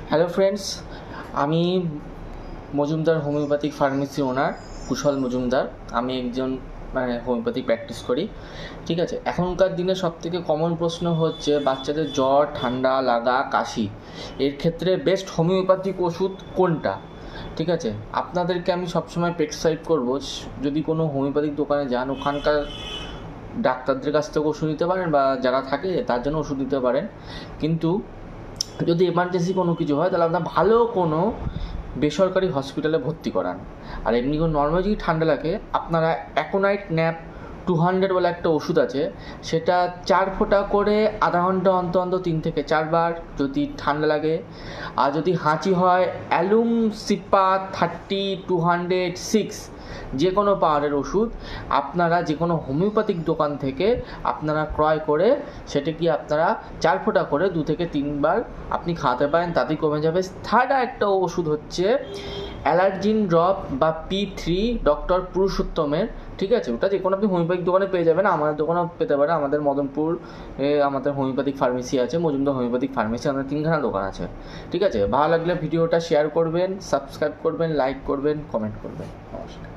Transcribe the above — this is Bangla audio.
হ্যালো ফ্রেন্ডস, আমি মজুমদার হোমিওপ্যাথিক ফার্মেসি ওনার কুশল মজুমদার। আমি একজন হোমিওপ্যাথি প্র্যাকটিস করি। ঠিক আছে, এখনকার দিনে সবথেকে কমন প্রশ্ন হচ্ছে বাচ্চাদের জ্বর, ঠান্ডা লাগা, কাশি, এর ক্ষেত্রে বেস্ট হোমিওপ্যাথিক ওষুধ কোনটা। ঠিক আছে, আপনাদেরকে আমি সবসময় প্রেসক্রাইব করবো, যদি কোনো হোমিওপ্যাথিক দোকানে যান ওখানকার ডাক্তারদের কাছ থেকে ওষুধ নিতে পারেন বা যারা থাকে তার জন্য ওষুধ দিতে পারেন। কিন্তু যদি এমার্জেন্সি কোনো কিছু হয় তাহলে আপনার ভালো কোনো বেসরকারি হসপিটালে ভর্তি করান। আর এমনি কোনো নর্মাল যদি ঠান্ডা লাগে আপনারা অ্যাকোনাইট ন্যাপ 200 বলে একটা ওষুধ আছে, সেটা 4 ফোঁটা করে আধা ঘন্টা অন্তর অন্তর 3 থেকে 4 বার যদি ঠান্ডা লাগে। আর যদি হাঁচি হয় অ্যালুম সিপা 30-206 যে কোনো পাওয়ারের ওষুধ আপনারা যে কোনো হোমিওপ্যাথিক দোকান থেকে আপনারা ক্রয় করে সেটা কি আপনারা 4 ফোঁটা করে 2 থেকে 3 বার আপনি খাওয়াতে পারেন, তাতেই কমে যাবে। থার্ড একটা ওষুধ হচ্ছে অ্যালার্জিন ড্রপ বা P3 ডক্টর পুরুষোত্তমের। ঠিক আছে, ওটা যে কোনো আপনি হোমিওপ্যাথিক দোকানে পেয়ে যাবেন, আমাদের দোকানেও পেতে পারেন। আমাদের মদনপুর আমাদের হোমিওপ্যাথিক ফার্মেসি আছে, মজুমদার হোমিওপ্যাথিক ফার্মেসি, আমাদের 3খানা দোকান আছে। ঠিক আছে, ভালো লাগলে ভিডিওটা শেয়ার করবেন, সাবস্ক্রাইব করবেন, লাইক করবেন, কমেন্ট করবেন। নমস্কার।